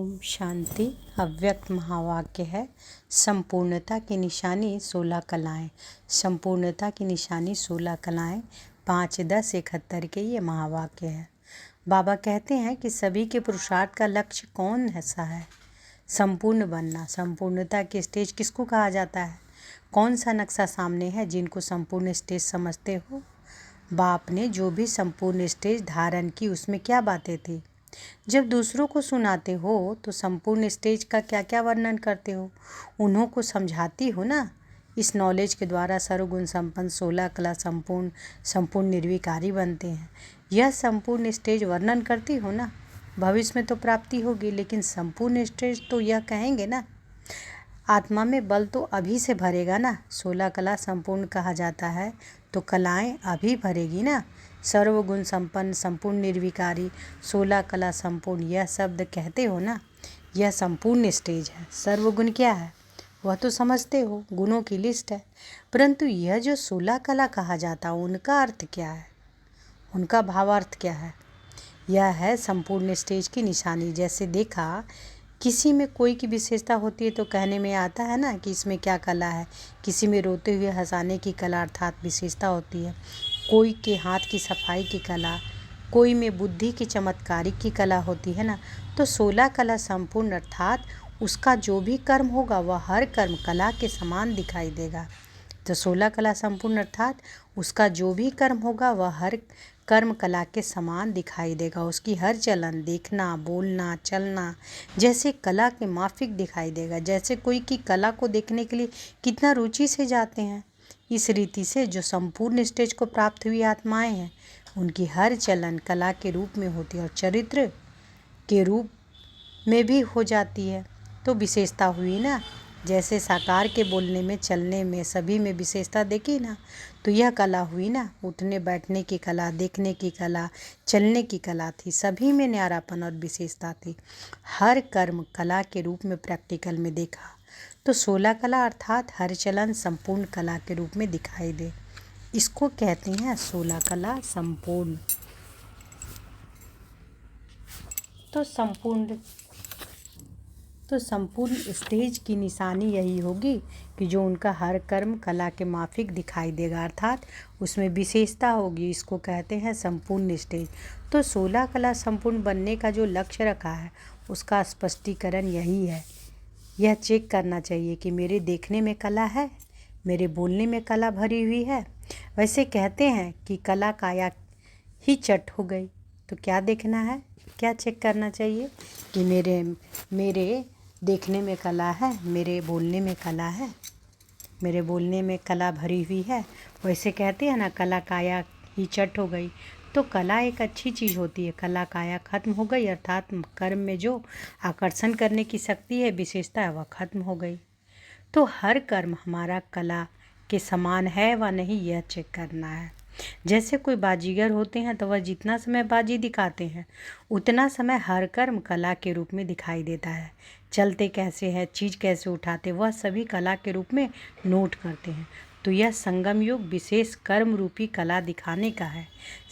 ओम शांति। अव्यक्त महावाक्य है, संपूर्णता की निशानी 16 कलाएं। संपूर्णता की निशानी 16 कलाएं 5-10-71 के ये महावाक्य है। बाबा कहते हैं कि सभी के पुरुषार्थ का लक्ष्य कौन ऐसा है? संपूर्ण बनना। संपूर्णता की स्टेज किसको कहा जाता है? कौन सा नक्शा सामने है जिनको संपूर्ण स्टेज समझते हो? बाप ने जो भी संपूर्ण स्टेज धारण की उसमें क्या बातें थी? जब दूसरों को सुनाते हो तो संपूर्ण स्टेज का क्या क्या वर्णन करते हो? उन्हों को समझाती हो ना। इस नॉलेज के द्वारा सर्वगुण संपन्न 16 कला संपूर्ण निर्विकारी बनते हैं। यह संपूर्ण स्टेज वर्णन करती हो ना। भविष्य में तो प्राप्ति होगी, लेकिन संपूर्ण स्टेज तो यह कहेंगे ना। आत्मा में बल तो अभी से भरेगा ना। 16 कला संपूर्ण कहा जाता है तो कलाएं अभी भरेगी ना। सर्वगुण संपन्न, संपूर्ण निर्विकारी, 16 कला संपूर्ण, यह शब्द कहते हो ना। यह संपूर्ण स्टेज है। सर्वगुण क्या है वह तो समझते हो, गुणों की लिस्ट है। परंतु यह जो 16 कला कहा जाता उनका अर्थ क्या है? उनका भावार्थ क्या है? यह है संपूर्ण स्टेज की निशानी। जैसे देखा, किसी में कोई की विशेषता होती है तो कहने में आता है ना कि इसमें क्या कला है। किसी में रोते हुए हंसाने की कला अर्थात विशेषता होती है, कोई के हाथ की सफाई की कला, कोई में बुद्धि की चमत्कारी की कला होती है ना। तो 16 कला संपूर्ण अर्थात उसका जो भी कर्म होगा वह हर कर्म कला के समान दिखाई देगा। तो 16 कला संपूर्ण अर्थात उसका जो भी कर्म होगा वह हर कर्म कला के समान दिखाई देगा। उसकी हर चलन, देखना, बोलना, चलना जैसे कला के माफिक दिखाई देगा। जैसे कोई की कला को देखने के लिए कितना रुचि से जाते हैं। इस रीति से जो संपूर्ण स्टेज को प्राप्त हुई आत्माएं हैं उनकी हर चलन कला के रूप में होती है और चरित्र के रूप में भी हो जाती है। तो विशेषता हुई ना। जैसे साकार के बोलने में, चलने में, सभी में विशेषता देखी ना। तो यह कला हुई ना। उठने बैठने की कला, देखने की कला, चलने की कला थी। सभी में न्यारापन और विशेषता थी। हर कर्म कला के रूप में प्रैक्टिकल में देखा तो 16 कला अर्थात हर चलन संपूर्ण कला के रूप में दिखाई दे, इसको कहते हैं 16 कला संपूर्ण। तो संपूर्ण स्टेज की निशानी यही होगी कि जो उनका हर कर्म कला के माफिक दिखाई देगा, अर्थात उसमें विशेषता होगी। इसको कहते हैं संपूर्ण स्टेज। तो 16 कला संपूर्ण बनने का जो लक्ष्य रखा है उसका स्पष्टीकरण यही है। यह चेक करना चाहिए कि मेरे देखने में कला है, मेरे बोलने में कला भरी हुई है। वैसे कहते हैं कि कला काया ही चट हो गई, तो क्या देखना है, क्या चेक करना चाहिए कि मेरे देखने में कला है, मेरे बोलने में कला है, मेरे बोलने में कला भरी हुई है। वैसे कहते हैं ना, कला काया ही चट हो गई। तो कला एक अच्छी चीज़ होती है। कला काया खत्म हो गई अर्थात कर्म में जो आकर्षण करने की शक्ति है, विशेषता है, वह खत्म हो गई। तो हर कर्म हमारा कला के समान है व नहीं, यह चेक करना है। जैसे कोई बाजीगर होते हैं तो वह जितना समय बाजी दिखाते हैं उतना समय हर कर्म कला के रूप में दिखाई देता है। चलते कैसे हैं, चीज़ कैसे उठाते, वह सभी कला के रूप में नोट करते हैं। तो यह संगम युग विशेष कर्म रूपी कला दिखाने का है।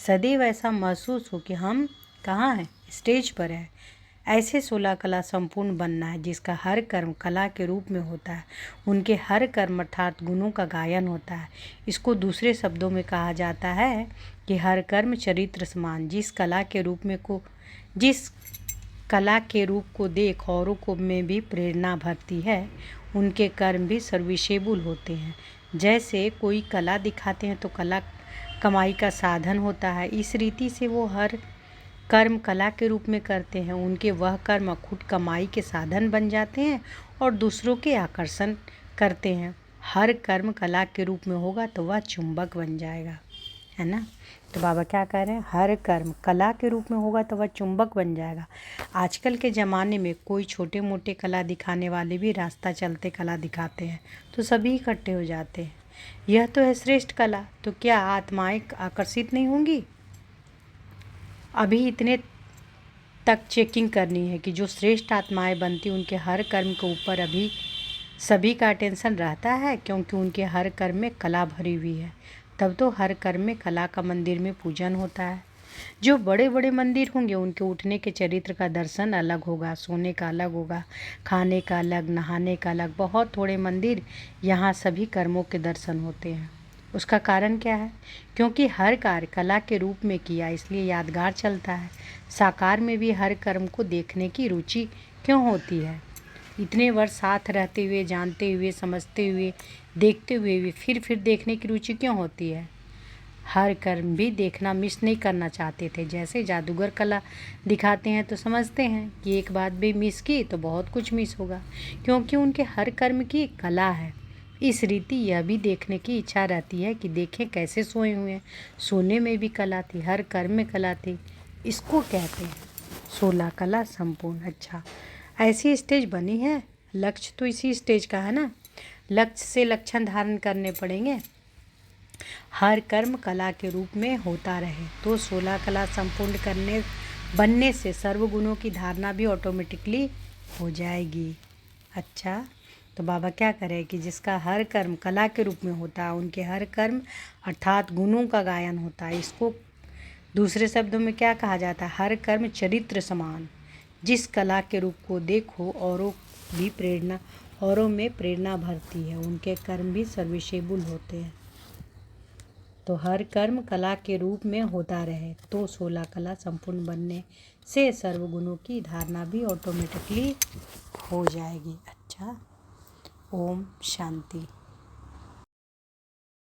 सदैव ऐसा महसूस हो कि हम कहाँ हैं, स्टेज पर हैं। ऐसे 16 कला संपूर्ण बनना है जिसका हर कर्म कला के रूप में होता है। उनके हर कर्म अर्थात गुणों का गायन होता है। इसको दूसरे शब्दों में कहा जाता है कि हर कर्म चरित्र समान, जिस कला के रूप को देख औरों को में भी प्रेरणा भरती है, उनके कर्म भी सर्विसेबल होते हैं। जैसे कोई कला दिखाते हैं तो कला कमाई का साधन होता है। इस रीति से वो हर कर्म कला के रूप में करते हैं। उनके वह कर्म खुद कमाई के साधन बन जाते हैं और दूसरों के आकर्षण करते हैं। हर कर्म कला के रूप में होगा तो वह चुंबक बन जाएगा, है ना। तो बाबा क्या कह रहे हैं, हर कर्म कला के रूप में होगा तो वह चुंबक बन जाएगा। आजकल के ज़माने में कोई छोटे मोटे कला दिखाने वाले भी रास्ता चलते कला दिखाते हैं तो सभी इकट्ठे हो जाते हैं। यह तो है श्रेष्ठ कला, तो क्या आत्माएं आकर्षित नहीं होंगी? अभी इतने तक चेकिंग करनी है कि जो श्रेष्ठ आत्माएं बनती उनके हर कर्म के ऊपर अभी सभी का अटेंशन रहता है, क्योंकि उनके हर कर्म में कला भरी हुई है। तब तो हर कर्म में कला का मंदिर में पूजन होता है। जो बड़े बड़े मंदिर होंगे उनके उठने के चरित्र का दर्शन अलग होगा, सोने का अलग होगा, खाने का अलग, नहाने का अलग। बहुत थोड़े मंदिर, यहाँ सभी कर्मों के दर्शन होते हैं। उसका कारण क्या है? क्योंकि हर कार्य कला के रूप में किया, इसलिए यादगार चलता है। साकार में भी हर कर्म को देखने की रुचि क्यों होती है? इतने वर्ष साथ रहते हुए, जानते हुए, समझते हुए, देखते हुए भी फिर देखने की रुचि क्यों होती है? हर कर्म भी देखना मिस नहीं करना चाहते थे। जैसे जादूगर कला दिखाते हैं तो समझते हैं कि एक बात भी मिस की तो बहुत कुछ मिस होगा, क्योंकि उनके हर कर्म की कला है। इस रीति यह भी देखने की इच्छा रहती है कि देखें कैसे सोए हुए हैं। सोने में भी कला थी, हर कर्म में कला थी। इसको कहते हैं 16 कला संपूर्ण। अच्छा, ऐसी स्टेज बनी है। लक्ष्य तो इसी स्टेज का है ना। लक्ष्य से लक्षण धारण करने पड़ेंगे। हर कर्म कला के रूप में होता रहे तो 16 कला संपूर्ण बनने से सर्वगुणों की धारणा भी ऑटोमेटिकली हो जाएगी। अच्छा, तो बाबा क्या करें कि जिसका हर कर्म कला के रूप में होता है, उनके हर कर्म अर्थात गुणों का गायन होता है। इसको दूसरे शब्दों में क्या कहा जाता है? हर कर्म चरित्र समान। जिस कला के रूप को देखो औरों में प्रेरणा भरती है, उनके कर्म भी सर्विसेबल होते हैं। तो हर कर्म कला के रूप में होता रहे तो 16 कला संपूर्ण बनने से सर्वगुणों की धारणा भी ऑटोमेटिकली हो जाएगी। अच्छा, ओम शांति।